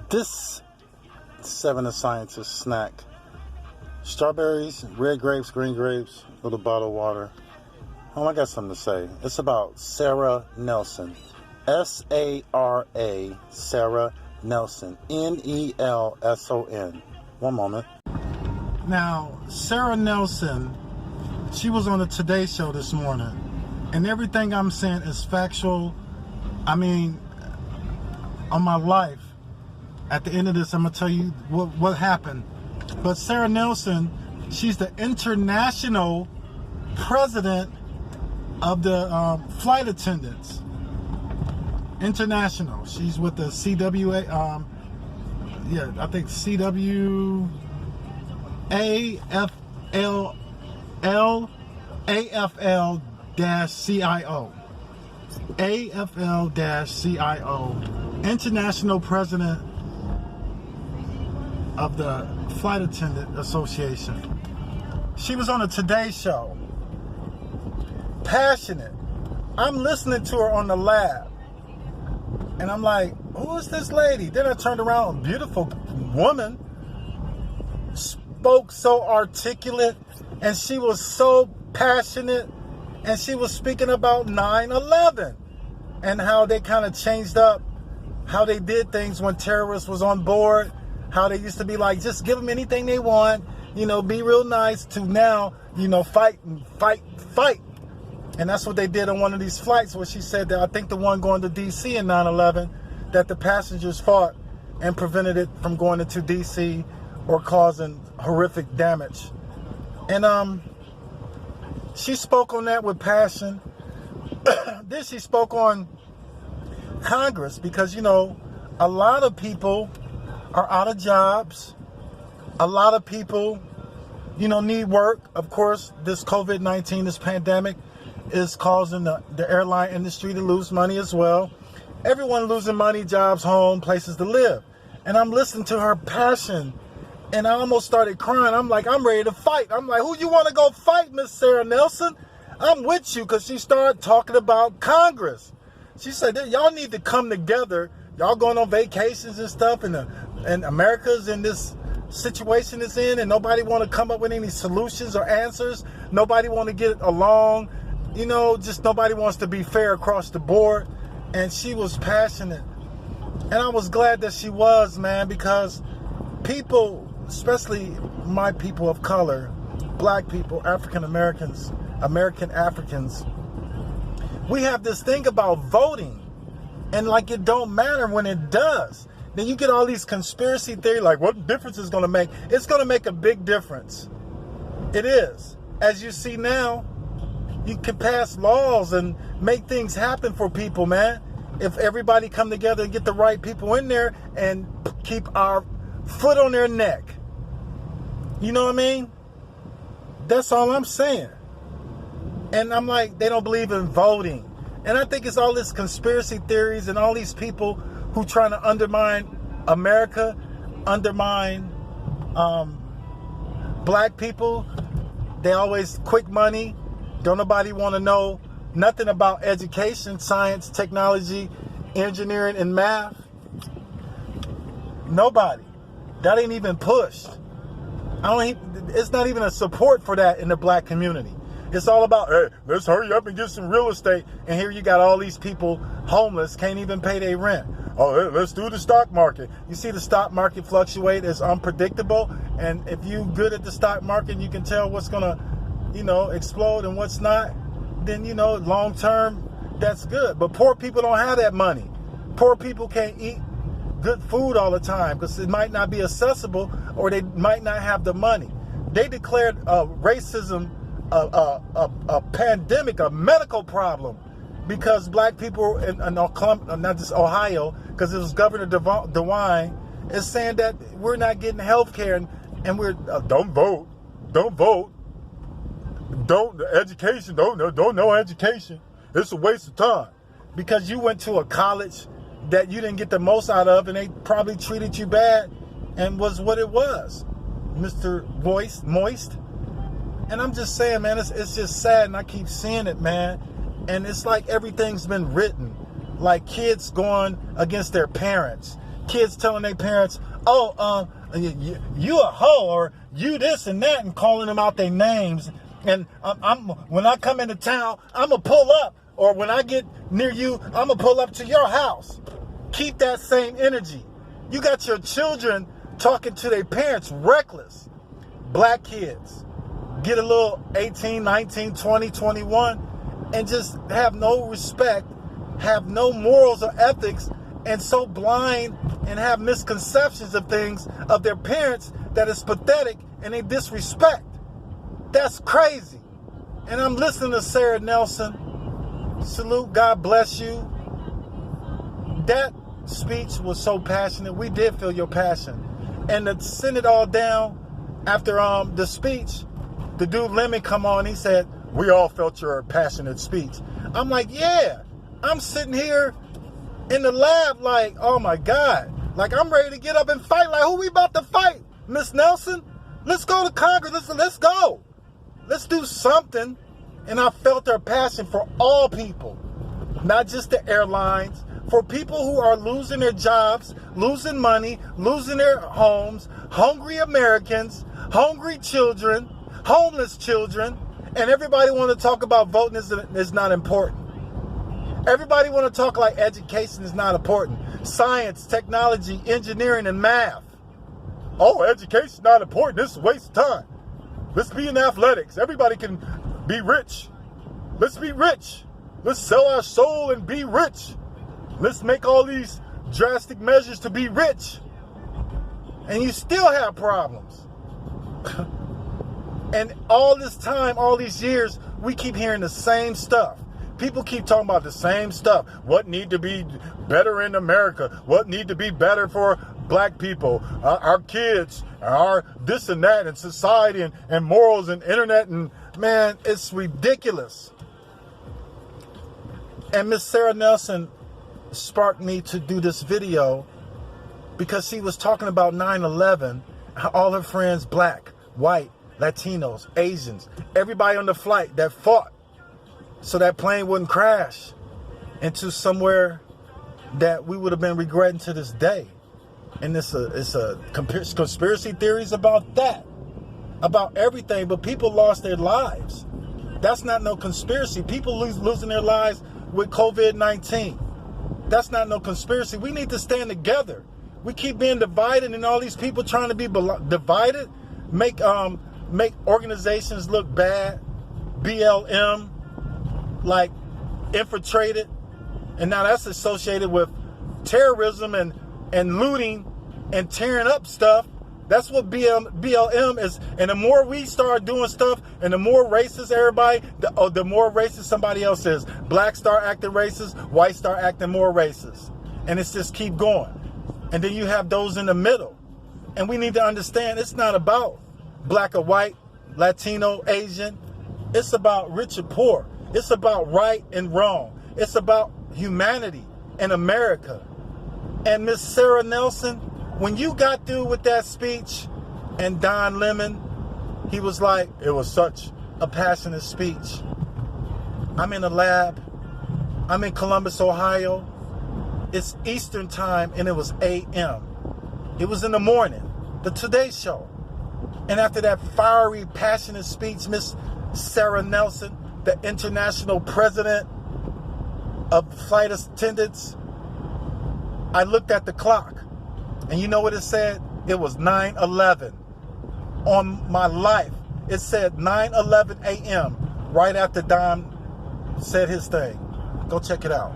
This 7 of Scientist snack. Strawberries, red grapes, green grapes, little bottle of water. I got something to say. It's about Sarah Nelson. S-A-R-A, Sarah Nelson. N-E-L-S-O-N. One moment. Now, Sarah Nelson, she was on the Today Show this morning. And everything I'm saying is factual. I mean, on my life. At the end of this, I'm going to tell you what happened. But Sarah Nelson, she's the international president of the flight attendants. International. She's with the CWA. I think CW AFL-CIO. AFL-CIO. International president of the Flight Attendant Association. She was on a Today Show. Passionate. I'm listening to her on the lab. And I'm like, who is this lady? Then I turned around, beautiful woman. Spoke so articulate. And she was so passionate. And she was speaking about 9/11. And how they kind of changed up how they did things when terrorists was on board. How they used to be like, just give them anything they want, be real nice, to now, fight. And that's what they did on one of these flights where she said that, I think the one going to D.C. in 9/11, that the passengers fought and prevented it from going into D.C. or causing horrific damage. And she spoke on that with passion. Then she spoke on Congress because, a lot of people are out of jobs. A lot of people, need work. Of course, this COVID-19, this pandemic is causing the airline industry to lose money as well. Everyone losing money, jobs, home, places to live. And I'm listening to her passion and I almost started crying. I'm like, I'm ready to fight. I'm like, who you want to go fight, Miss Sarah Nelson? I'm with you, because she started talking about Congress. She said, y'all need to come together. Y'all going on vacations and stuff, and America's in this situation it's in, and nobody want to come up with any solutions or answers. Nobody want to get along. Just nobody wants to be fair across the board. And she was passionate. And I was glad that she was, man, because people, especially my people of color, black people, African Americans, American Africans, we have this thing about voting. And like it don't matter when it does. Then you get all these conspiracy theories, like what difference is going to make? It's going to make a big difference. It is. As you see now, you can pass laws and make things happen for people, man. If everybody come together and get the right people in there and keep our foot on their neck. You know what I mean? That's all I'm saying. And I'm like, they don't believe in voting. And I think it's all this conspiracy theories and all these people who trying to undermine America, undermine black people. They always quick money. Don't nobody want to know nothing about education, science, technology, engineering, and math. Nobody. That ain't even pushed. It's not even a support for that in the black community. It's all about, hey, let's hurry up and get some real estate. And here you got all these people homeless, can't even pay their rent. Oh, hey, let's do the stock market. You see the stock market fluctuate. It's unpredictable. And if you good at the stock market, you can tell what's going to, explode and what's not. Then, long term, that's good. But poor people don't have that money. Poor people can't eat good food all the time because it might not be accessible, or they might not have the money. They declared racism a pandemic, a medical problem, because black people in not just Ohio, because it was Governor DeWine, is saying that we're not getting health care, and we're don't vote, education, no education. It's a waste of time, because you went to a college that you didn't get the most out of, and they probably treated you bad, and was what it was, Mr. Moist. And I'm just saying, man, it's just sad, and I keep seeing it, man. And it's like everything's been written. Like kids going against their parents. Kids telling their parents, oh, you a hoe, or you this and that, and calling them out their names. And when I come into town, I'm going to pull up. Or when I get near you, I'm going to pull up to your house. Keep that same energy. You got your children talking to their parents reckless. Black kids get a little 18, 19, 20, 21 and just have no respect, have no morals or ethics, and so blind and have misconceptions of things of their parents that is pathetic, and they disrespect. That's crazy. And I'm listening to Sarah Nelson. Salute, God bless you. That speech was so passionate. We did feel your passion. And to send it all down after the speech, the dude Lemon come on, he said, we all felt your passionate speech. I'm like, yeah. I'm sitting here in the lab like, oh my God. Like, I'm ready to get up and fight. Like, who we about to fight? Miss Nelson? Let's go to Congress. Let's go. Let's do something. And I felt their passion for all people, not just the airlines, for people who are losing their jobs, losing money, losing their homes, hungry Americans, hungry children, homeless children, and everybody want to talk about voting is not important. Everybody want to talk like education is not important. Science, technology, engineering, and math. Oh, education's not important. This is a waste of time. Let's be in athletics. Everybody can be rich. Let's be rich. Let's sell our soul and be rich. Let's make all these drastic measures to be rich. And you still have problems. And all this time, all these years, we keep hearing the same stuff. People keep talking about the same stuff. What need to be better in America? What need to be better for black people, our kids, our this and that, and society, and morals, and internet, and man, it's ridiculous. And Miss Sarah Nelson sparked me to do this video because she was talking about 9/11, how all her friends, black, white, Latinos, Asians, everybody on the flight that fought so that plane wouldn't crash into somewhere that we would have been regretting to this day. And it's a conspiracy theories about that, about everything. But people lost their lives. That's not no conspiracy. People losing their lives with COVID-19. That's not no conspiracy. We need to stand together. We keep being divided, and all these people trying to be divided make organizations look bad. BLM, like infiltrated, and now that's associated with terrorism and looting and tearing up stuff. That's what BLM is. And the more we start doing stuff, and the more racist everybody, the more racist somebody else is. Blacks start acting racist, whites start acting more racist, and it's just keep going. And then you have those in the middle. And we need to understand it's not about black or white, Latino, Asian. It's about rich or poor. It's about right and wrong. It's about humanity in America. And Miss Sarah Nelson, when you got through with that speech, and Don Lemon, he was like, it was such a passionate speech. I'm in a lab. I'm in Columbus, Ohio. It's Eastern time, and it was a.m. It was in the morning, the Today Show. And after that fiery, passionate speech, Miss Sarah Nelson, the international president of flight attendants, I looked at the clock, and you know what it said? It was 9/11. On my life, it said 9:11 a.m. right after Don said his thing. Go check it out.